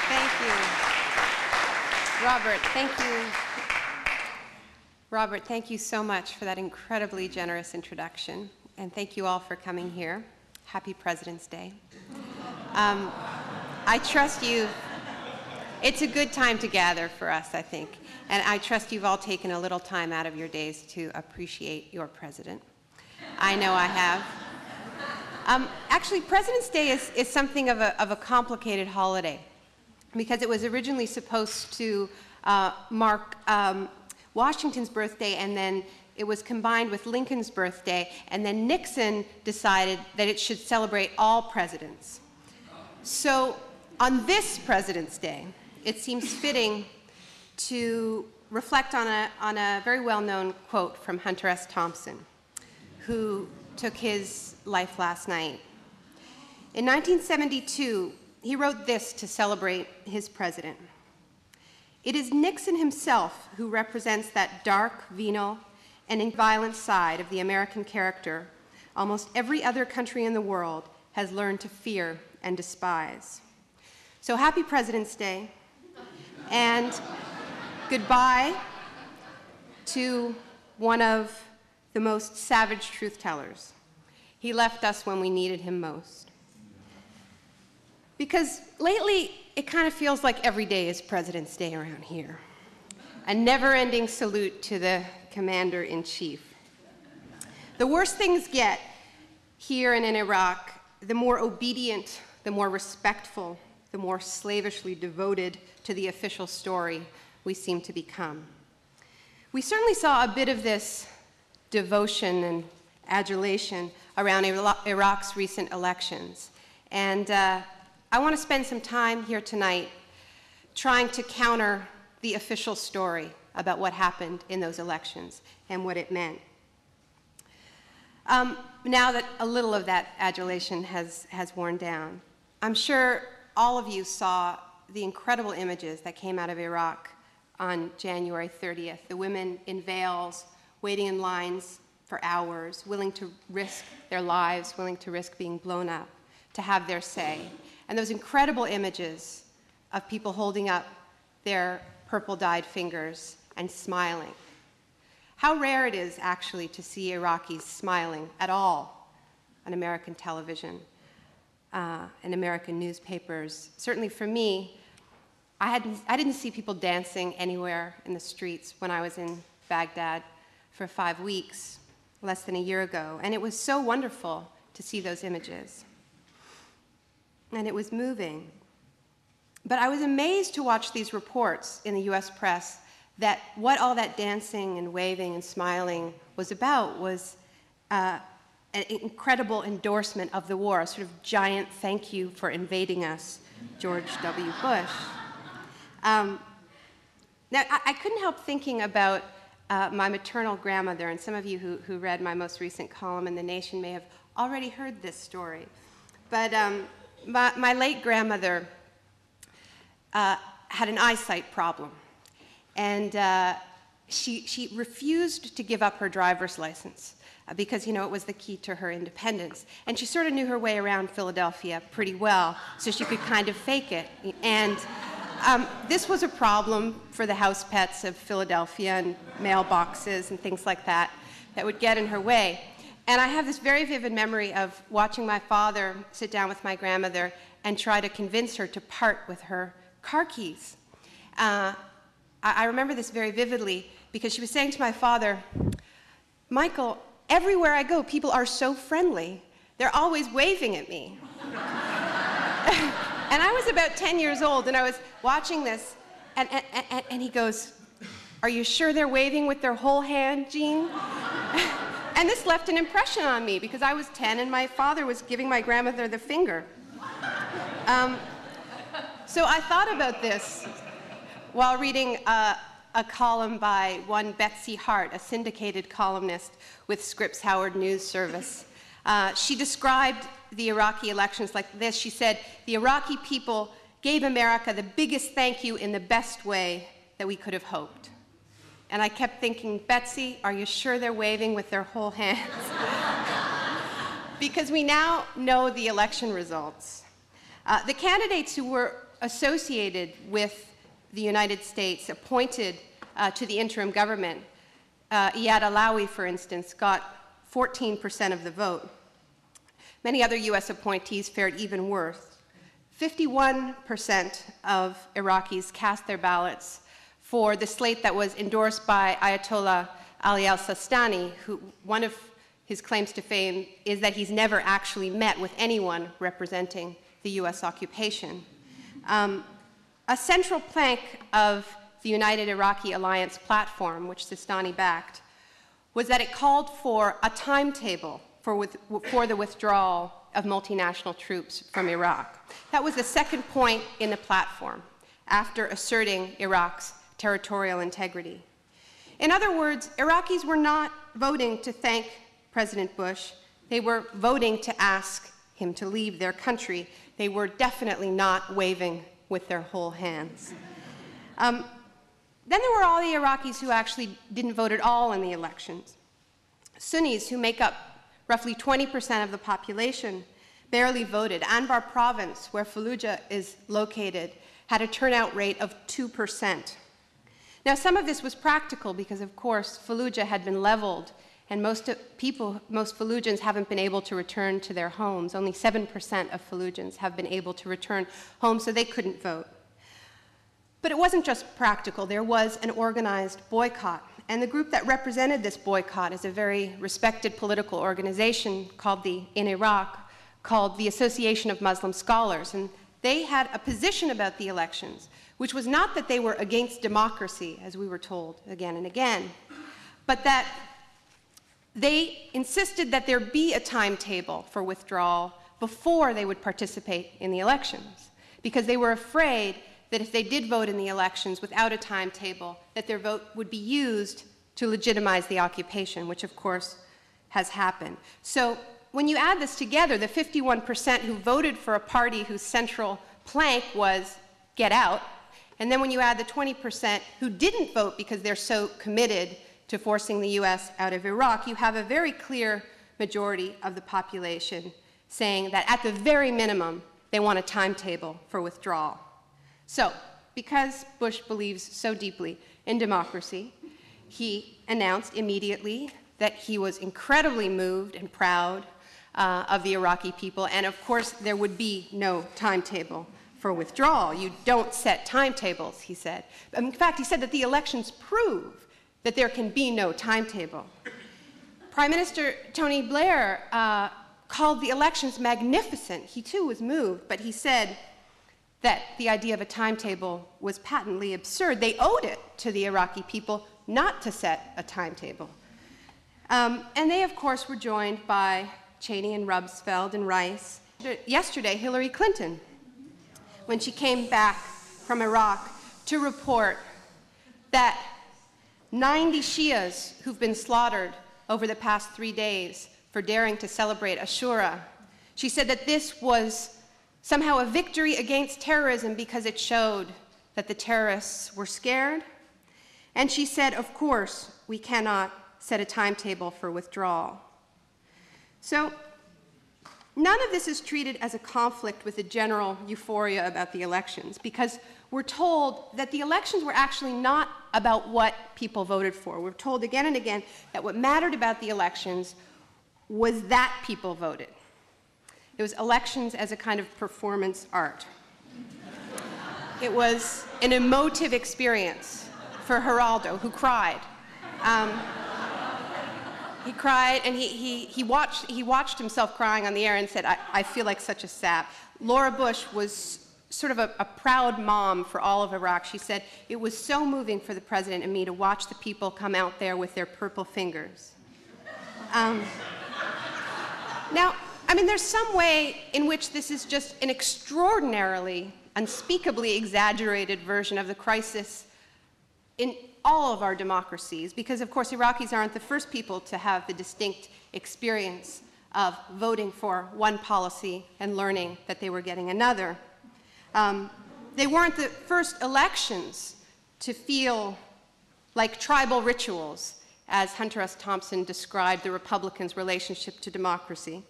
Thank you. Robert, thank you. Robert, thank you so much for that incredibly generous introduction. And thank you all for coming here. Happy President's Day. I trust it's a good time to gather for us, I think. And I trust you've all taken a little time out of your days to appreciate your president. I know I have. Actually, President's Day is something of a complicated holiday because it was originally supposed to mark Washington's birthday, and then it was combined with Lincoln's birthday, and then Nixon decided that it should celebrate all presidents. So on this President's Day, it seems fitting to reflect on a very well-known quote from Hunter S. Thompson, who took his life last night. In 1972, he wrote this to celebrate his president. "It is Nixon himself who represents that dark, venal, and violent side of the American character almost every other country in the world has learned to fear and despise." So happy President's Day, and goodbye to one of the most savage truth-tellers. He left us when we needed him most. Because lately, it kind of feels like every day is President's Day around here. A never-ending salute to the Commander-in-Chief. The worse things get here and in Iraq, the more obedient, the more respectful, the more slavishly devoted to the official story we seem to become. We certainly saw a bit of this devotion and adulation around Iraq's recent elections. And I want to spend some time here tonight trying to counter the official story about what happened in those elections and what it meant. Now that a little of that adulation has worn down, I'm sure all of you saw the incredible images that came out of Iraq on January 30th. The women in veils, waiting in lines for hours, willing to risk their lives, willing to risk being blown up, to have their say. And those incredible images of people holding up their purple-dyed fingers and smiling. How rare it is, actually, to see Iraqis smiling at all on American television and American newspapers. Certainly for me, I didn't see people dancing anywhere in the streets when I was in Baghdad for 5 weeks, less than a year ago. And it was so wonderful to see those images. And it was moving. But I was amazed to watch these reports in the US press that what all that dancing and waving and smiling was about was an incredible endorsement of the war, a sort of giant thank you for invading us, George W. Bush. Now, I couldn't help thinking about my maternal grandmother, and some of you who read my most recent column in The Nation may have already heard this story. But my late grandmother had an eyesight problem, and she refused to give up her driver's license because, you know, it was the key to her independence. And she sort of knew her way around Philadelphia pretty well, so she could kind of fake it. And this was a problem for the house pets of Philadelphia and mailboxes and things like that that would get in her way. And I have this very vivid memory of watching my father sit down with my grandmother and try to convince her to part with her car keys. I remember this very vividly because she was saying to my father, "Michael, everywhere I go, people are so friendly. They're always waving at me." And I was about 10 years old, and I was watching this, and he goes, "Are you sure they're waving with their whole hand, Jean?" And this left an impression on me because I was 10 and my father was giving my grandmother the finger. So I thought about this while reading a column by one Betsy Hart, a syndicated columnist with Scripps Howard News Service. She described the Iraqi elections like this. She said, "The Iraqi people gave America the biggest thank you in the best way that we could have hoped." And I kept thinking, Betsy, are you sure they're waving with their whole hands? Because we now know the election results. The candidates who were associated with the United States, appointed to the interim government, Iyad Alawi, for instance, got 14% of the vote. Many other U.S. appointees fared even worse. 51% of Iraqis cast their ballots for the slate that was endorsed by Ayatollah Ali al-Sistani, who one of his claims to fame is that he's never actually met with anyone representing the U.S. occupation. A central plank of the United Iraqi Alliance platform, which Sistani backed, was that it called for a timetable for the withdrawal of multinational troops from Iraq. That was the second point in the platform, after asserting Iraq's territorial integrity. In other words, Iraqis were not voting to thank President Bush. They were voting to ask him to leave their country. They were definitely not waving with their whole hands. Then there were all the Iraqis who actually didn't vote at all in the elections. Sunnis, who make up roughly 20% of the population, barely voted. Anbar province, where Fallujah is located, had a turnout rate of 2%. Now, some of this was practical because, of course, Fallujah had been leveled, and most Fallujans haven't been able to return to their homes. Only 7% of Fallujans have been able to return home, so they couldn't vote. But it wasn't just practical. There was an organized boycott. And the group that represented this boycott is a very respected political organization in Iraq called the Association of Muslim Scholars. And they had a position about the elections, which was not that they were against democracy, as we were told again and again, but that they insisted that there be a timetable for withdrawal before they would participate in the elections, because they were afraid that if they did vote in the elections without a timetable, that their vote would be used to legitimize the occupation, which of course has happened. So when you add this together, the 51% who voted for a party whose central plank was get out, and then when you add the 20% who didn't vote because they're so committed to forcing the US out of Iraq, you have a very clear majority of the population saying that at the very minimum, they want a timetable for withdrawal. So, because Bush believes so deeply in democracy, he announced immediately that he was incredibly moved and proud of the Iraqi people, and of course there would be no timetable for withdrawal. You don't set timetables, he said. In fact, he said that the elections prove that there can be no timetable. Prime Minister Tony Blair called the elections magnificent. He too was moved, but he said that the idea of a timetable was patently absurd. They owed it to the Iraqi people not to set a timetable. And they, of course, were joined by Cheney and Rumsfeld and Rice. Yesterday, Hillary Clinton, when she came back from Iraq, to report that 90 Shias who've been slaughtered over the past 3 days for daring to celebrate Ashura, she said that this was somehow a victory against terrorism because it showed that the terrorists were scared. And she said, of course, we cannot set a timetable for withdrawal. So none of this is treated as a conflict with the general euphoria about the elections, because we're told that the elections were actually not about what people voted for. We're told again and again that what mattered about the elections was that people voted. It was elections as a kind of performance art. It was an emotive experience for Geraldo, who cried. He cried, and he watched himself crying on the air and said, I feel like such a sap. Laura Bush was sort of a proud mom for all of Iraq. She said, it was so moving for the president and me to watch the people come out there with their purple fingers. Now, I mean, there's some way in which this is just an extraordinarily, unspeakably exaggerated version of the crisis in all of our democracies, because, of course, Iraqis aren't the first people to have the distinct experience of voting for one policy and learning that they were getting another. They weren't the first elections to feel like tribal rituals, as Hunter S. Thompson described the Republicans' relationship to democracy.